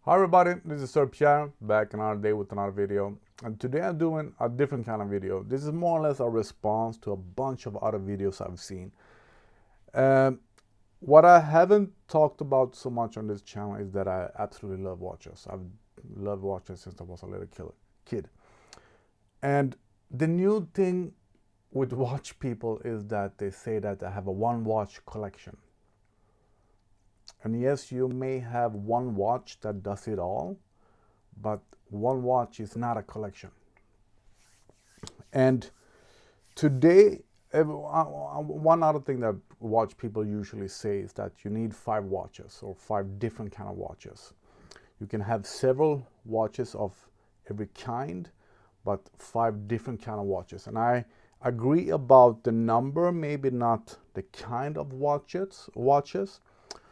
Hi everybody, this is Sir Pierre, back another day with another video. And today I'm doing a different kind of video. This is more or less a response to a bunch of other videos I've seen. Um, what I haven't talked about so much on this channel is that I absolutely love watches. I've loved watches since I was a little kid. And the new thing with watch people is that they say that I have a one watch collection. And yes, you may have one watch that does it all, but one watch is not a collection. And today, one other thing that watch people usually say is that you need 5 watches or 5 different kind of watches. You can have several watches of every kind, but 5 different kind of watches. And I agree about the number, maybe not the kind of watches.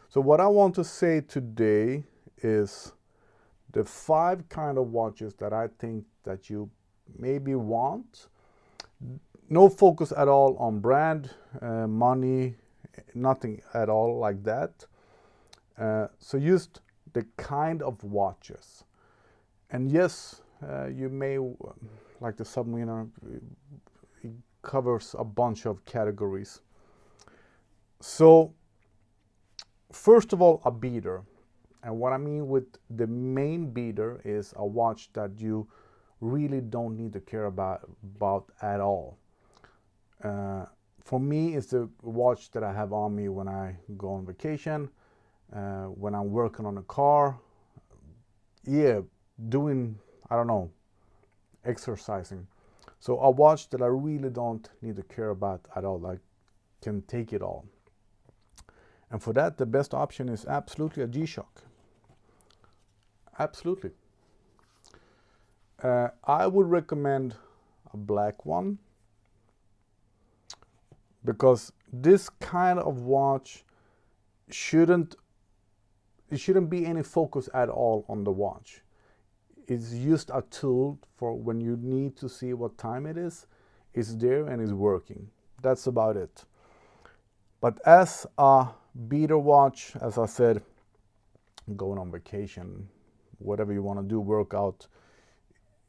So what I want to say today is the 5 kind of watches that I think that you maybe want. No focus at all on brand, money, nothing at all like that. So just the kind of watches. And yes, you may, like the Submariner, it covers a bunch of categories. So first of all, a beater. And what I mean with the main beater is a watch that you really don't need to care about at all. For me, it's the watch that I have on me when I go on vacation, when I'm working on a car, doing, I don't know, exercising. So a watch that I really don't need to care about at all, I can take it all. And for that, the best option is absolutely a G-Shock. Absolutely. I would recommend a black one, because this kind of watch shouldn't be any focus at all on the watch. It's just a tool for when you need to see what time it is. It's there and it's working. That's about it. But as a beater watch, as I said, going on vacation, whatever you want to do, workout,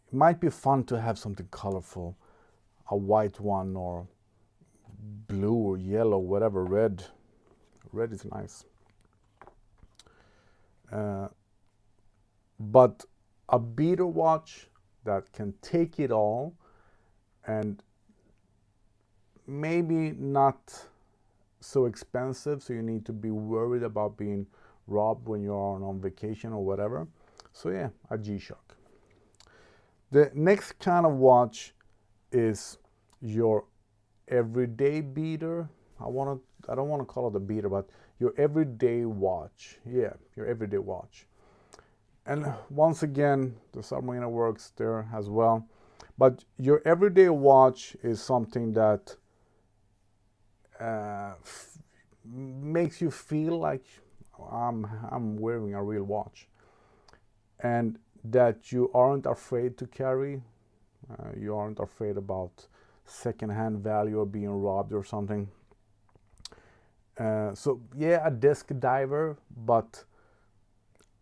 it might be fun to have something colorful, a white one or blue or yellow, whatever, red. Red is nice. But a beater watch that can take it all, and maybe not so expensive, so you need to be worried about being robbed when you're on vacation or whatever. So yeah, a G-Shock. The next kind of watch is your everyday beater. I don't want to call it a beater, but your everyday watch. Yeah, your everyday watch. And once again, the Submariner works there as well. But your everyday watch is something that makes you feel like I'm wearing a real watch, and that you aren't afraid to carry. You aren't afraid about secondhand value or being robbed or something. So yeah, a desk diver, but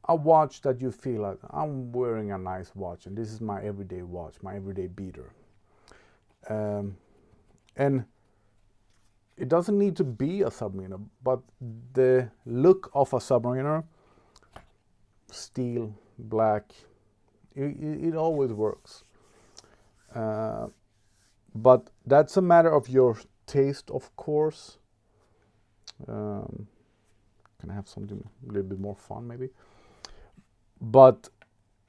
a watch that you feel like I'm wearing a nice watch and this is my everyday watch, my everyday beater. And it doesn't need to be a Submariner, but the look of a Submariner, steel, black, it always works. But that's a matter of your taste, of course. Can I have something a little bit more fun, maybe? But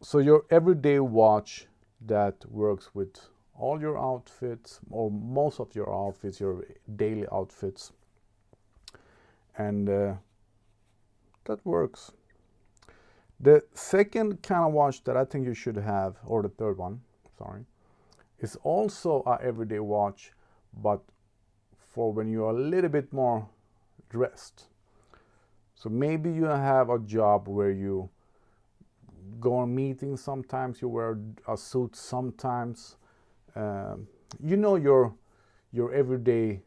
so your everyday watch that works with all your outfits, or most of your outfits, your daily outfits, and that works. The second kind of watch that I think you should have, or the third one, sorry, is also a everyday watch, but for when you're a little bit more dressed. So maybe you have a job where you go on meetings, sometimes you wear a suit, sometimes you know your everyday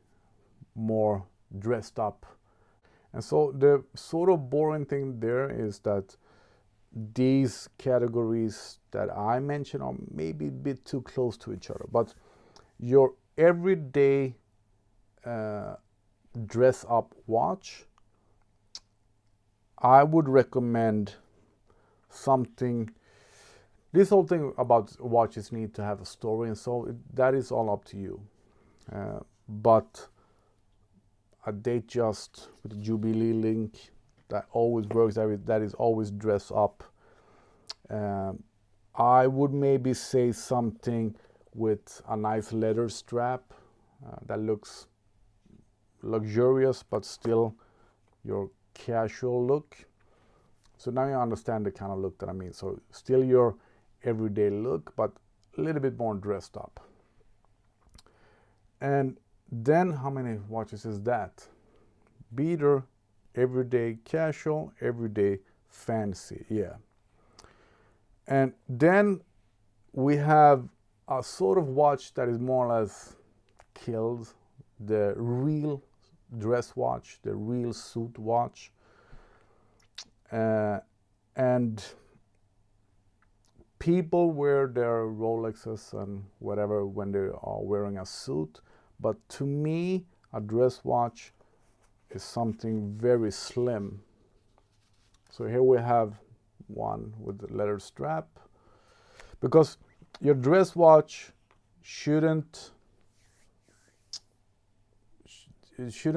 more dressed up. And so the sort of boring thing there is that these categories that I mentioned are maybe a bit too close to each other, but your everyday dress up watch, I would recommend something. This whole thing about watches need to have a story, and so that is all up to you. But a Datejust with a Jubilee link that always works. That is always dress up. I would maybe say something with a nice leather strap that looks luxurious but still your casual look. So now you understand the kind of look that I mean. So still your everyday look, but a little bit more dressed up. And then how many watches is that? Beater, everyday casual, everyday fancy, yeah. And then we have a sort of watch that is more or less killed, the real dress watch, the real suit watch. And people wear their Rolexes and whatever when they are wearing a suit, but to me, a dress watch is something very slim. So here we have one with the leather strap, because your dress watch shouldn't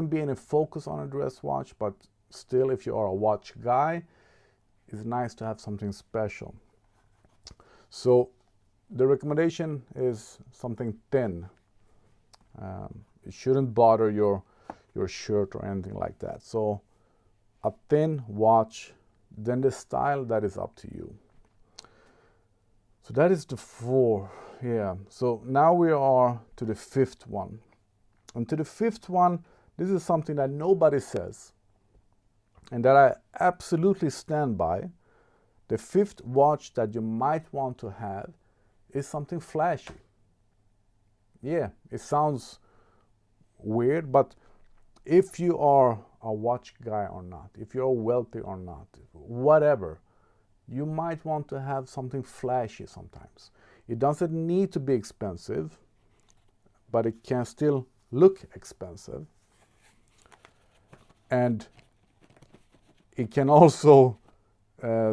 be any focus on a dress watch, but still, if you are a watch guy, it's nice to have something special. So the recommendation is something thin. It shouldn't bother your shirt or anything like that. So a thin watch. Then the style, that is up to you. So that is the 4. Yeah. So now we are to the 5th one. And to the 5th one, this is something that nobody says and that I absolutely stand by. The 5th watch that you might want to have is something flashy. Yeah, it sounds weird, but if you are a watch guy or not, if you're wealthy or not, whatever, you might want to have something flashy sometimes. It doesn't need to be expensive, but it can still look expensive. And it can also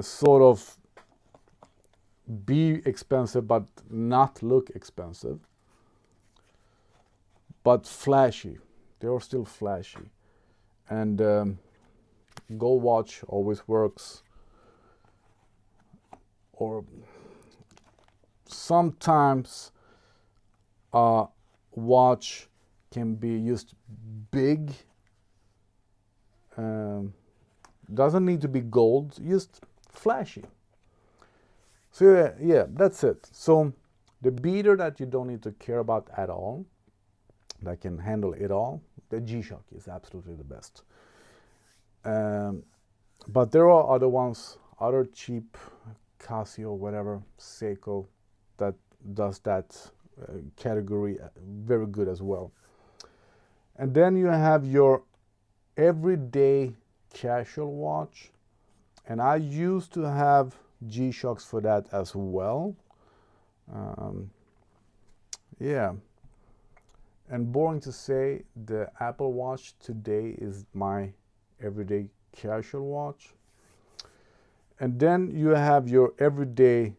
sort of be expensive but not look expensive. But flashy. They are still flashy. And gold watch always works. Or sometimes a watch can be just big. Doesn't need to be gold, just flashy. So yeah, that's it. So the beater that you don't need to care about at all, that can handle it all, the G-Shock is absolutely the best. But there are other ones, other cheap Casio, whatever, Seiko, that does that category very good as well. And then you have your everyday casual watch, and I used to have G-Shocks for that as well. Yeah. And boring to say, the Apple Watch today is my everyday casual watch. And then you have your everyday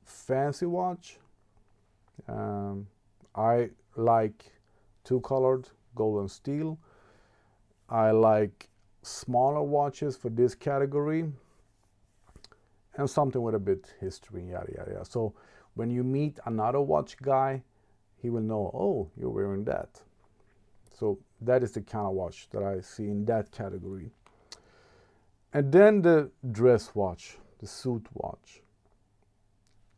fancy watch. I like 2-colored gold and steel. I like smaller watches for this category, and something with a bit history, yada yada yada. So when you meet another watch guy, he will know, oh, you're wearing that. So that is the kind of watch that I see in that category. And then the dress watch, the suit watch,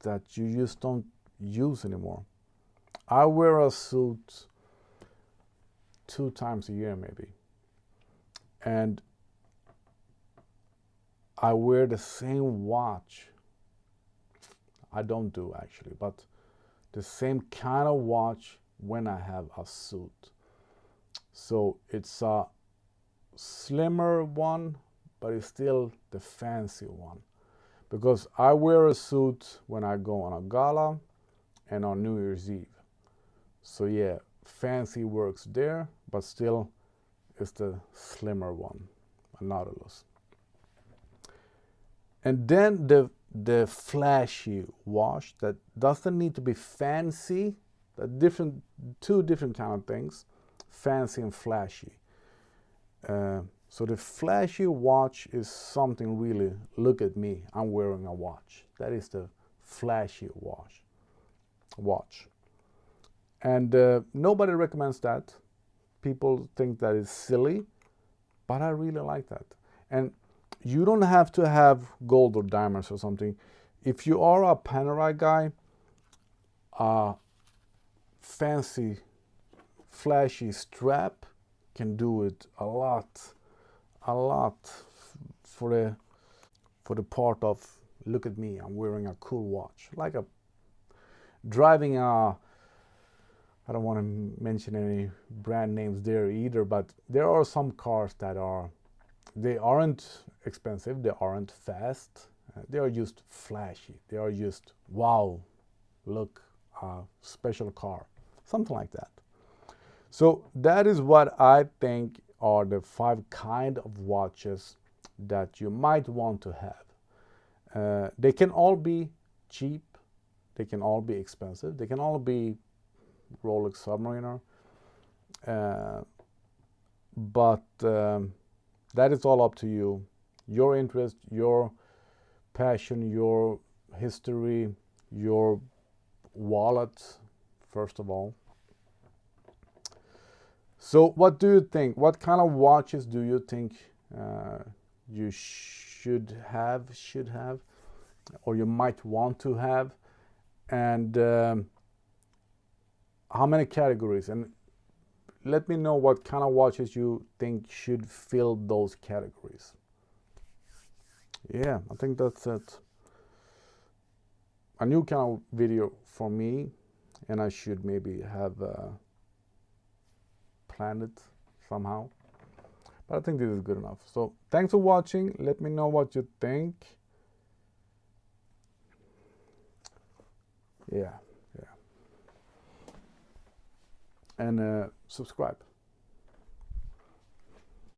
that you just don't use anymore. I wear a suit 2 times a year maybe. And I wear the same watch. I don't do actually, but the same kind of watch when I have a suit. So it's a slimmer one, but it's still the fancy one. because I wear a suit when I go on a gala and on New Year's Eve. So yeah, fancy works there, but still it's the slimmer one, a Nautilus. And then the flashy watch that doesn't need to be fancy. Two different kind of things, fancy and flashy. So the flashy watch is something really, look at me, I'm wearing a watch. That is the flashy watch. And nobody recommends that. People think that is silly, but I really like that. And you don't have to have gold or diamonds or something. If you are a Panerai guy, a fancy, flashy strap can do it a lot for the part of, look at me, I'm wearing a cool watch. Like driving a, I don't want to mention any brand names there either, but there are some cars that they aren't expensive, they aren't fast, they are just flashy, they are just, wow, look, a special car, something like that. So that is what I think are the 5 kind of watches that you might want to have. They can all be cheap, they can all be expensive, they can all be Rolex Submariner, but that is all up to you, your interest, your passion, your history, your wallet, first of all. So what do you think? What kind of watches do you think you should have, or you might want to have? And how many categories? And let me know what kind of watches you think should fill those categories. Yeah, I think that's it. A new kind of video for me, and I should maybe have planned it somehow. But I think this is good enough. So thanks for watching. Let me know what you think. Yeah. And subscribe.